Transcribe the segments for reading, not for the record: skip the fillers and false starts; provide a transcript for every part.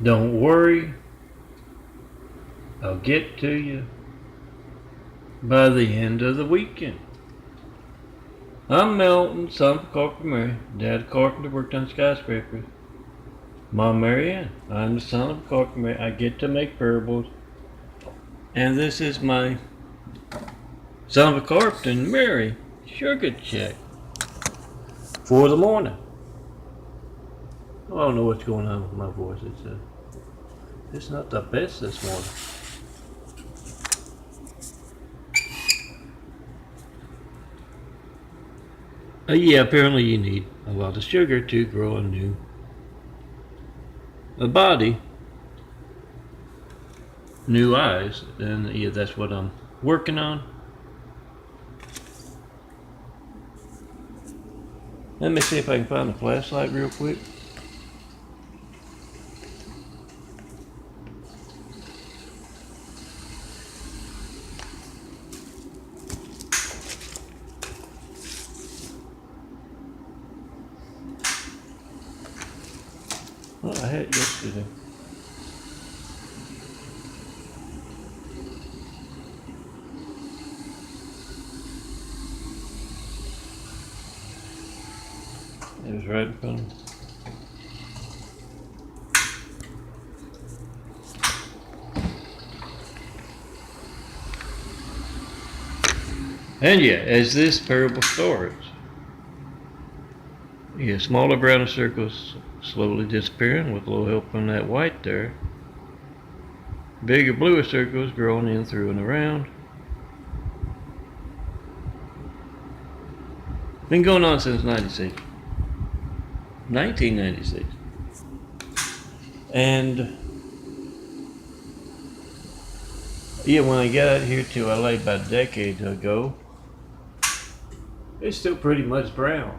Don't worry, I'll get to you by the end of the weekend. I'm Melton, son of a carpenter Mary. Dad a carpenter, worked on skyscrapers. Mom Mary Ann. I'm the son of a carpenter Mary. I get to make parables. And this is my son of a carpenter Mary sugar check for the morning. I don't know what's going on with my voice. It's not the best this morning. Yeah, apparently you need a lot of sugar to grow a body, new eyes, and yeah, that's what I'm working on. Let me see if I can find a flashlight real quick. Well, I had it yesterday. It was right in front of me. And yeah, as this parable starts, yeah, smaller browner circles slowly disappearing with a little help from that white there. Bigger bluer circles growing in through and around. Been going on since 1996. And yeah, when I got out here to LA about a decade ago, it's still pretty much brown.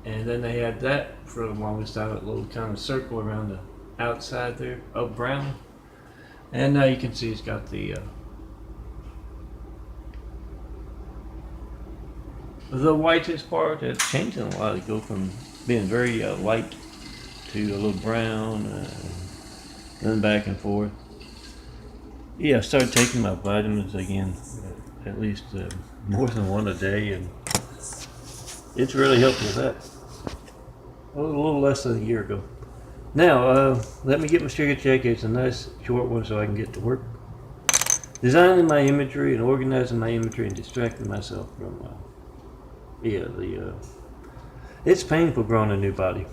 And then they had that for the longest time, a little kind of circle around the outside there of brown. And now you can see it's got the whitest part. It's changing a lot. It go from being very light to a little brown, then back and forth. Yeah, I started taking my vitamins again, at least more than one a day, and it's really helped with that. A little less than a year ago. Now, let me get my sugar check. It's a nice short one so I can get to work. Designing my imagery and organizing my imagery and distracting myself from, it's painful growing a new body.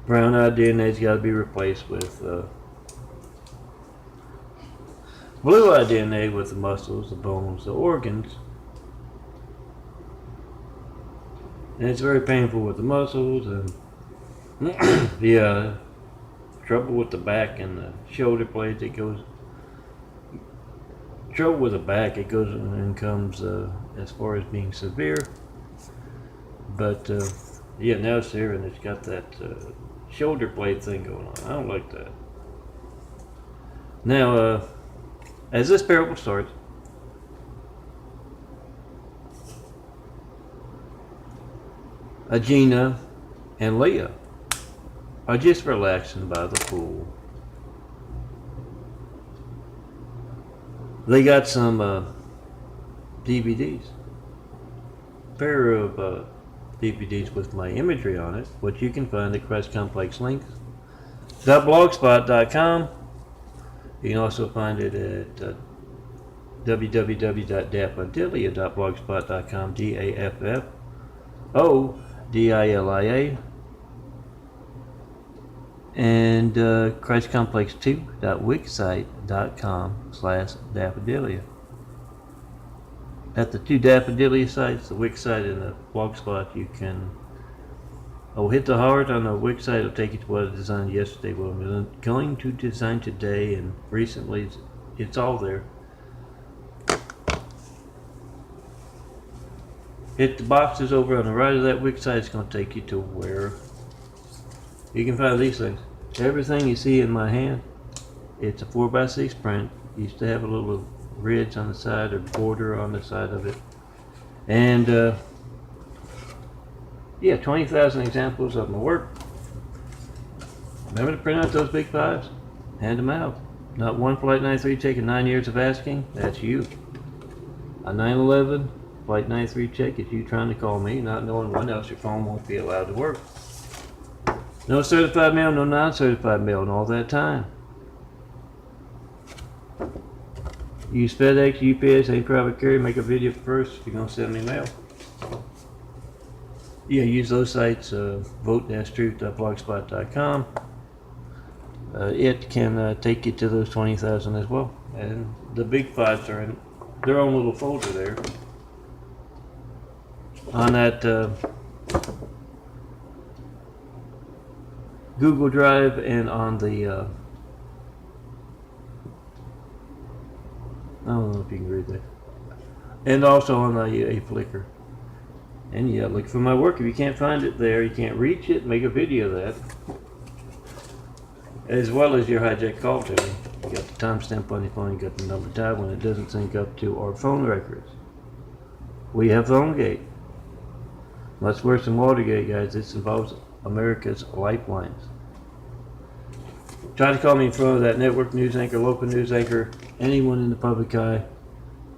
Brown-eyed DNA's got to be replaced with blue-eyed DNA with the muscles, the bones, the organs. And it's very painful with the muscles and the trouble with the back and the shoulder blades. Trouble with the back, it goes and comes as far as being severe. But yeah, now it's here and it's got that shoulder blade thing going on. I don't like that. Now, as this parable starts, Gina and Leah are just relaxing by the pool. They got some DVDs, a pair of DVDs with my imagery on it, which you can find at ChristComplexLinks.blogspot.com. You can also find it at www.daffodilia.blogspot.com, DAFFODILIA, and ChristComplex2.wixsite.com/daffodilia. At the two Daffodilia sites, the Wix site and the Blogspot, you can hit the heart on the Wix site. It'll take you to what I designed yesterday, what I'm going to design today, and recently. It's all there. Hit the boxes over on the right of that Wix site. It's going to take you to where you can find these things. Everything you see in my hand, it's a 4x6 print. Used to have a little ridge on the side or border on the side of it. And yeah, 20,000 examples of my work. Remember to print out those big fives? Hand them out. Not one Flight 93 check in 9 years of asking. That's you. A 9/11 Flight 93 check is you trying to call me, not knowing when else your phone won't be allowed to work. No certified mail, no non-certified mail in all that time. Use FedEx, UPS, any private carrier, make a video first if you're going to send me mail. Yeah, use those sites, vote-truth.blogspot.com. It can take you to those 20,000 as well. And the big fives are in their own little folder there. On that Google Drive and on the I don't know if you can read that. And also on a Flickr. And yeah, look for my work. If you can't find it there, you can't reach it, make a video of that. As well as your hijack call to me. You got the timestamp on your phone, you got the number tab when it doesn't sync up to our phone records. We have PhoneGate. Much worse than Watergate, guys. This involves America's lifelines. Try to call me in front of that network news anchor, local news anchor, anyone in the public eye,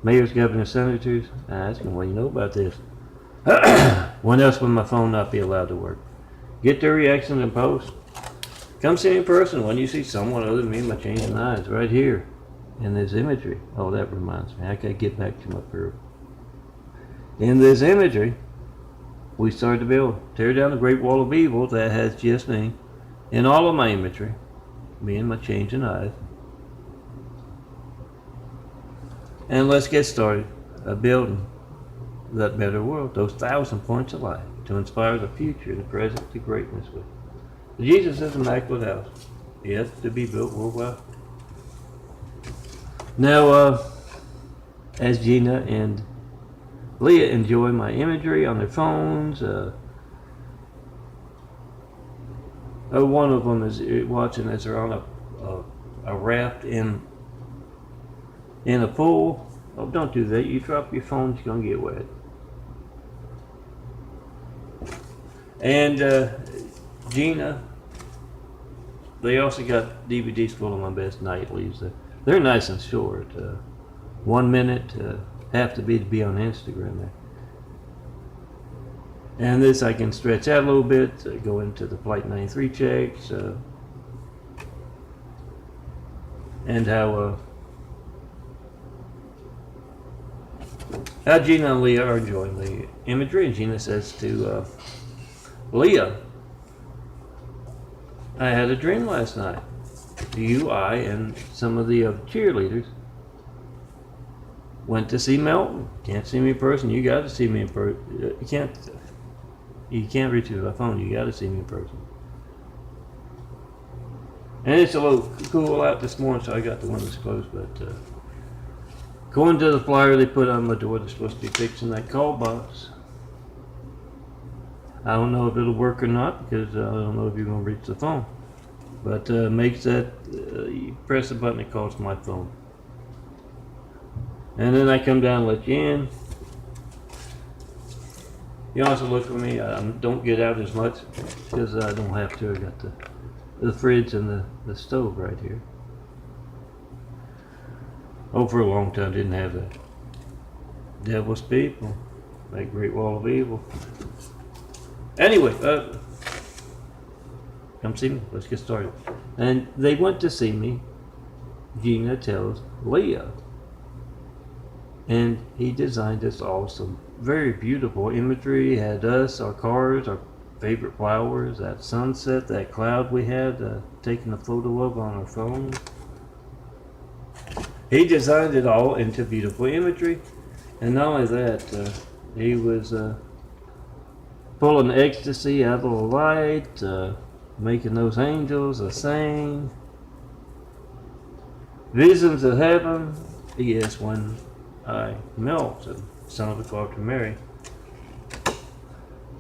mayors, governors, senators. Ask them, well, you know about this. When else will my phone not be allowed to work? Get their reactions and post. Come see me in person when you see someone other than me in my changing eyes, right here in this imagery. Oh, that reminds me. I gotta get back to my crew. In this imagery, we started to build. Tear down the Great Wall of Evil that has just me in all of my imagery. Me and my changing eyes. And let's get started building that better world, those 1,000 points of light to inspire the future and the present to greatness with. Jesus is an immaculate house, yes, to be built worldwide. Now, as Gina and Leah enjoy my imagery on their phones, one of them is watching as they're on a raft in a pool. Oh, don't do that. You drop your phone, you're going to get wet. And Gina, they also got DVDs full of my best nightlies. They're nice and short. 1 minute, have to be on Instagram there. And this I can stretch out a little bit, go into the Flight 93 checks, and how Gina and Leah are enjoying the imagery. And Gina says to Leah, I had a dream last night. You, I, and some of the cheerleaders went to see Melton. Can't see me in person. You got to see me in person. You can't reach me by phone. You got to see me in person. And it's a little cool out this morning, so I got the windows closed. But going to the flyer they put on my door, they're supposed to be fixing that call box. I don't know if it'll work or not, because I don't know if you're going to reach the phone. But makes that, you press the button, it calls my phone. And then I come down and let you in. You also look for me. I don't get out as much, because I don't have to. I got the fridge and the stove right here. Oh, for a long time didn't have that. Devil's people, that Great Wall of Evil. Anyway, come see me. Let's get started. And they went to see me. Gina tells Leah. And he designed this awesome, very beautiful imagery. He had us, our cars, our favorite flowers, that sunset, that cloud we had taken a photo of on our phone. He designed it all into beautiful imagery. And not only that, he was pulling ecstasy out of the light, making those angels sing. Visions of heaven. Yes, when I melt, and son of the clock to Mary.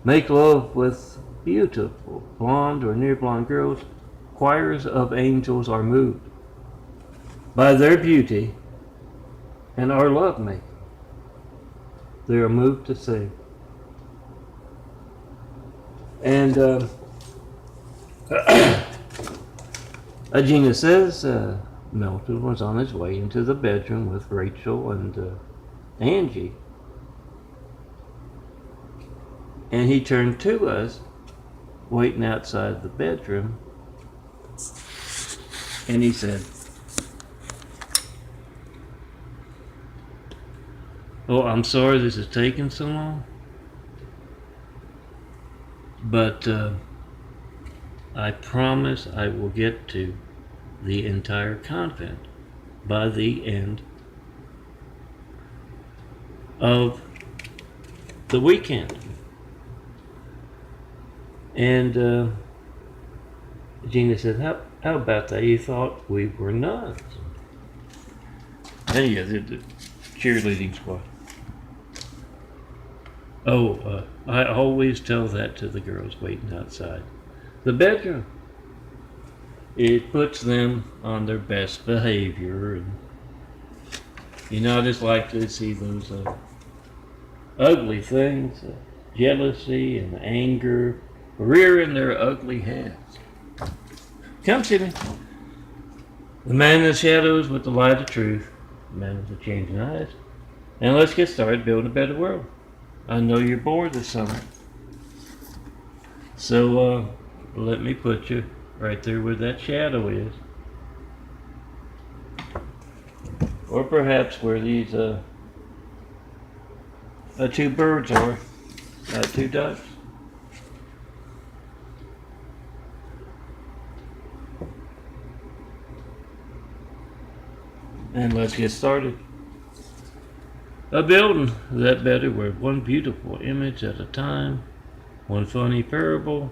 Make love with beautiful blonde or near blonde girls. Choirs of angels are moved by their beauty and our love making. They are moved to sing. And Gina says Milton was on his way into the bedroom with Rachel and Angie. And he turned to us, waiting outside the bedroom, and he said, "Oh, I'm sorry this is taking so long, but I promise I will get to the entire convent by the end of the weekend." And Gina said, how about that? You thought we were nuts. And yeah, the cheerleading squad. Oh, I always tell that to the girls waiting outside the bedroom. It puts them on their best behavior, and you're not as likely to see those ugly things, jealousy and anger, rearing their ugly heads. Come see me. The man in the shadows with the light of truth, the man with the changing eyes. And let's get started building a better world. I know you're bored this summer, so let me put you right there where that shadow is. Or perhaps where these two birds are, two ducks. And let's get started. A building that better world, one beautiful image at a time, one funny parable.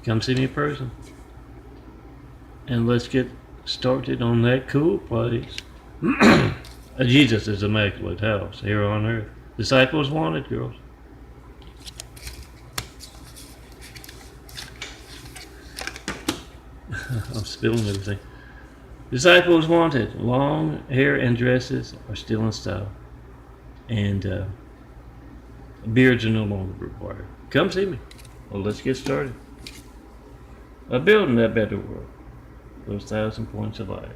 Come see me in person. And let's get started on that cool place. Jesus' immaculate house here on earth. Disciples wanted, girls. I'm spilling everything. Disciples wanted. Long hair and dresses are still in style. And beards are no longer required. Come see me. Well, let's get started. A building that better world. Those 1,000 points of light.